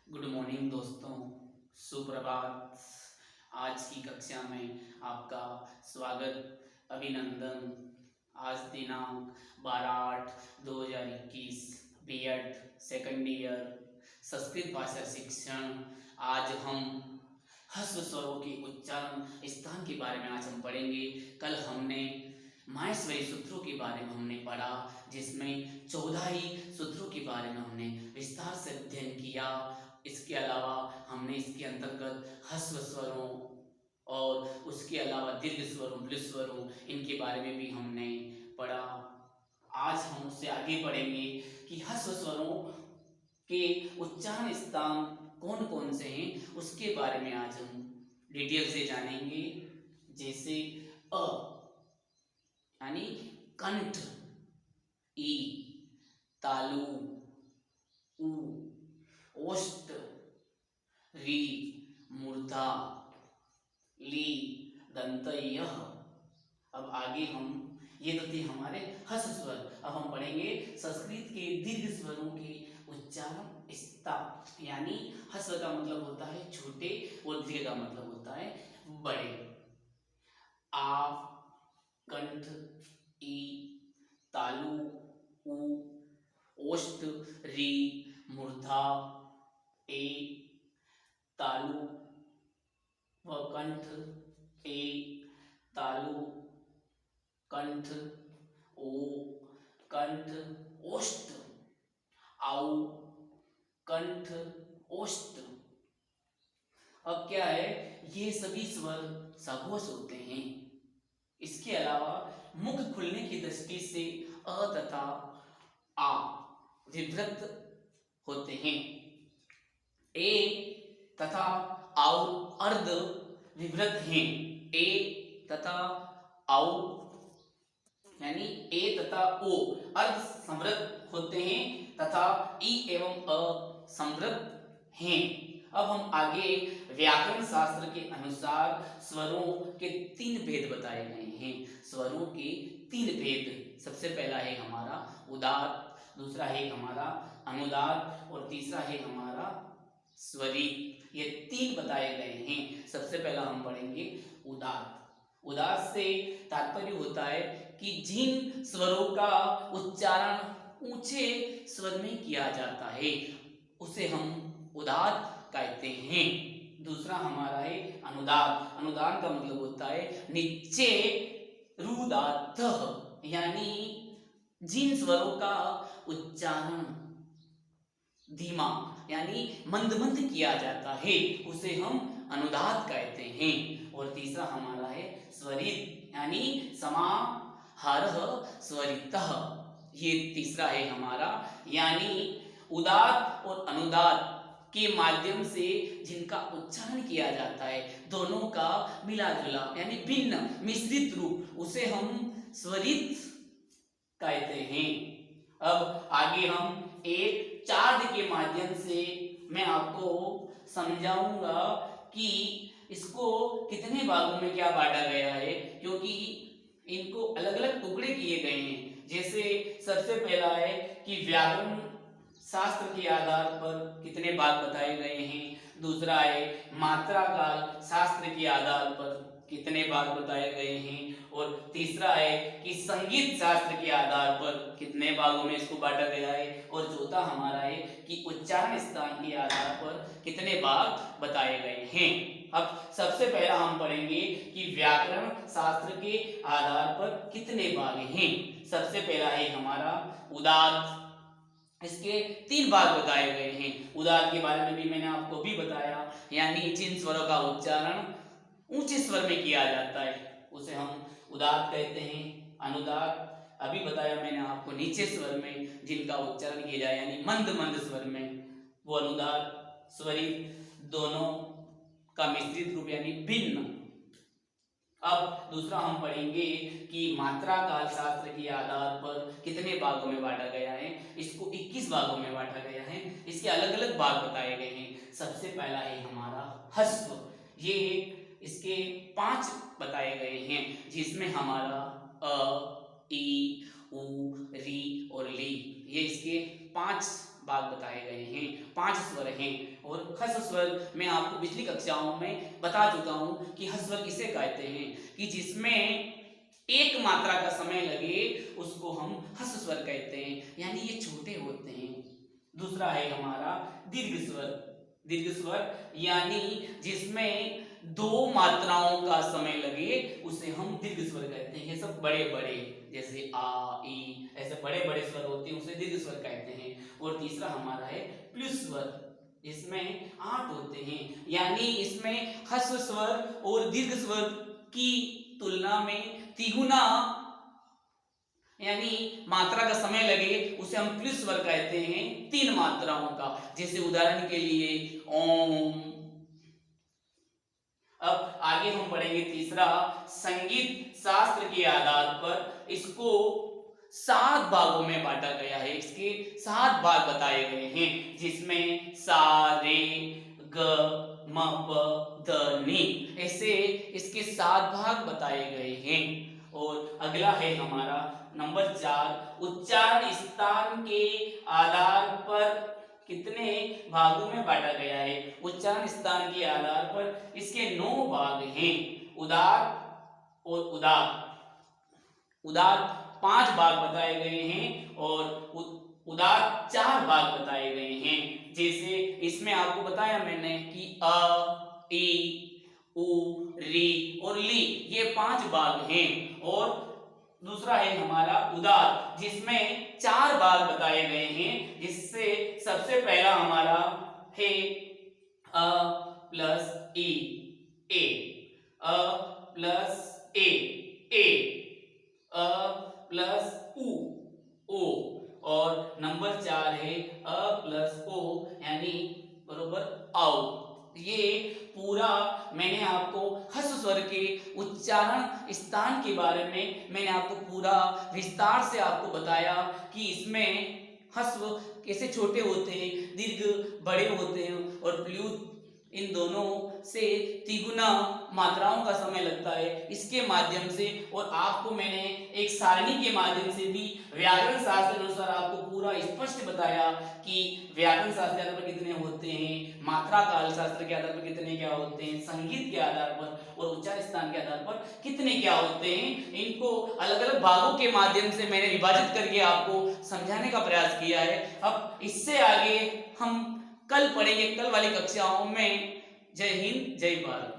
Good morning दोस्तों, सुप्रभात। आज की कक्षा में आपका स्वागत, अभिनंदन। आज दिनांक 12/8/2021, बीएड सेकंड ईयर संस्कृत भाषा शिक्षण। आज हम ह्रस्व स्वरों के उच्चारण स्थान के बारे में आज हम पढ़ेंगे। कल हमने माहेश्वरी सूत्रों के बारे में हमने पढ़ा, जिसमें 14 ही सूत्रों के बारे में हमने विस्तार से अध्ययन किया। इसके अलावा हमने इसके अंतर्गत ह्रस्व स्वरों और उसके अलावा दीर्घ स्वरों, मृदु स्वरों, इनके बारे में भी हमने पढ़ा। आज हम उससे आगे बढ़ेंगे कि ह्रस्व स्वरों के उच्चारण स्थान कौन कौन से हैं, उसके बारे में आज हम डिटेल से जानेंगे। जैसे अ यानी कंठ, ई, तालु, उ, ओष्ठ, री, मूर्धा, ली, दंतय। अब आगे हम ये तो थे हमारे ह्रस्व स्वर। अब हम पढ़ेंगे संस्कृत के दीर्घ स्वरों के उच्चारण स्थान। यानी ह्रस्व का मतलब होता है छोटे और दीर्घ का मतलब होता है बड़े। आ, कंठ, ई, तालु, उ, ओष्ठ, री, मूर्धा, ए, तालु व कंठ, ए, तालु, कंठ, ओ, कंठ, ओष्ठ, आउ, कंठ, ओष्ठ। अब क्या है, ये सभी स्वर सघोष होते हैं। इसके अलावा मुख खुलने की दृष्टि से अ तथा आ विभक्त होते हैं। ए तथा आउ अर्ध विभक्त हैं। ए तथा आउ यानी ए तथा ओ अर्ध समृद्ध होते हैं तथा ई एवं अ समृद्ध हैं। अब हम आगे व्याकरण शास्त्र के अनुसार स्वरों के 3 भेद बताए गए हैं। स्वरों के 3 भेद। सबसे पहला है हमारा उदात्त, दूसरा है हमारा अनुदात्त और तीसरा है हमारा स्वरित। ये 3 बताए गए हैं। सबसे पहला हम पढ़ेंगे उदात्त। उदात्त से तात्पर्य होता है कि जिन स्वरों का उच्चारण ऊंचे स्वर में किया जाता है उसे हम उदात्त कहते हैं। दूसरा हमारा है अनुदात्त। अनुदात्त का मतलब होता है नीचे रुदात्त, यानी जिन स्वरों का उच्चारण धीमा यानी मंद मंद किया जाता है उसे हम अनुदात्त कहते हैं। और तीसरा हमारा है स्वरित, यानी समाहारः स्वरितः। ये तीसरा है हमारा, यानी उदात्त और अनुदात्त के माध्यम से जिनका उच्चारण किया जाता है, दोनों का मिला जुला यानी भिन्न मिश्रित रूप, उसे हम स्वरित कहते हैं। अब आगे हम एक चार्ट के माध्यम से मैं आपको समझाऊंगा कि इसको कितने भागों में क्या बांटा गया है, क्योंकि इनको अलग अलग टुकड़े किए गए हैं। जैसे सबसे पहला है कि व्याकरण शास्त्र के आधार पर कितने भाग बताए गए हैं। दूसरा है मात्रा काल शास्त्र के आधार पर कितने भाग बताए गए हैं। और तीसरा है कि संगीत शास्त्र के आधार पर कितने भागों में इसको बांटा गया है। और चौथा हमारा है कि उच्चारण स्थान के आधार पर कितने भाग बताए गए हैं। अब सबसे पहला हम पढ़ेंगे कि व्याकरण शास्त्र के आधार पर कितने भाग हैं। सबसे पहला है हमारा उदात्त। इसके 3 भाग बताए गए हैं। उदात्त के बारे में भी मैंने आपको भी बताया, यानी जिन स्वरों का उच्चारण ऊंचे स्वर में किया जाता है उसे हम उदात्त कहते हैं। अनुदात्त अभी बताया मैंने आपको, नीचे स्वर में जिनका उच्चारण किया जाए यानी मंद मंद स्वर में, वो अनुदात्त। स्वरित दोनों का मिश्रित रूप यानी भिन्न। अब दूसरा हम पढ़ेंगे कि मात्रा काल शास्त्र के आधार पर कितने भागों में बांटा गया है। इसको 21 भागों में बांटा गया है। इसके अलग अलग भाग बताए गए हैं। सबसे पहला है हमारा ह्रस्व। ये इसके 5 बताए गए हैं, जिसमें हमारा अ, ई, उ, री और ली, ये इसके 5 भाग बताए गए हैं, 5 स्वर हैं। और ह्रस्व स्वर मैं आपको पिछली कक्षाओं में बता चुका हूँ कि ह्रस्व स्वर किसे कहते हैं कि जिसमें एक मात्रा का समय लगे उसको हम ह्रस्व स्वर कहते हैं, यानी ये छोटे होते हैं। दूसरा है हमारा दीर्घ स्वर। दीर्घ स्वर यानी जिसमें 2 मात्राओं का समय लगे उसे हम दीर्घ स्वर कहते हैं। ये सब बड़े बड़े जैसे आ, ई, ऐसे बड़े बड़े स्वर होते हैं उसे दीर्घ स्वर कहते हैं। और तीसरा हमारा है प्लुत स्वर, इसमें 8 होते हैं, यानी इसमें ह्रस्व स्वर और दीर्घ स्वर की तुलना में तिगुना यानी मात्रा का समय लगे उसे हम प्लुत स्वर कहते हैं 3 मात्राओं का। जैसे उदाहरण के लिए ओम। अब आगे हम पढ़ेंगे तीसरा, संगीत शास्त्र के आधार पर इसको 7 भागों में बांटा गया है। इसके 7 भाग बताए गए हैं, जिसमें सा, रे, ग, म, प, ध, नि, ऐसे इसके 7 भाग बताए गए हैं। और अगला है हमारा नंबर 4, उच्चारण स्थान के आधार पर कितने भागों में बांटा गया है। उच्चारण स्थान के आधार पर इसके 9 भाग हैं। उदार और उदात। उदात 5 भाग बताए गए हैं और उदात 4 भाग बताए गए हैं। जैसे इसमें आपको बताया मैंने कि अ, ई, उ, री और ली, ये 5 भाग हैं। और दूसरा है हमारा उदात, जिसमें 4 भाग बताए गए हैं, जिससे सबसे पहला हमारा है अ प्लस ई, ए, अ प्लस ए, अ प्लस उ, ओ। और नंबर 4 है अ प्लस ओ, यानी बरोबर आओ। ये पूरा मैंने आपको ह्रस्व स्वर के उच्चारण स्थान के बारे में मैंने आपको पूरा विस्तार से आपको बताया कि इसमें ह्रस्व कैसे छोटे होते हैं, दीर्घ बड़े होते हैं और प्लुत इन दोनों से तिगुना मात्राओं का समय लगता है, इसके माध्यम से। और आपको मैंने एक सारणी के माध्यम से भी व्याकरण शास्त्र अनुसार आपको पूरा स्पष्ट बताया कि व्याकरण शास्त्र के आधार पर कितने होते हैं, मात्रा काल शास्त्र के आधार पर कितने क्या होते हैं, संगीत के आधार पर और उच्चारण स्थान के आधार पर कितने क्या होते हैं। इनको अलग अलग भागों के माध्यम से मैंने विभाजित करके आपको समझाने का प्रयास किया है। अब इससे आगे हम कल पढ़ेंगे, कल वाली कक्षाओं में। जय हिंद, जय भारत।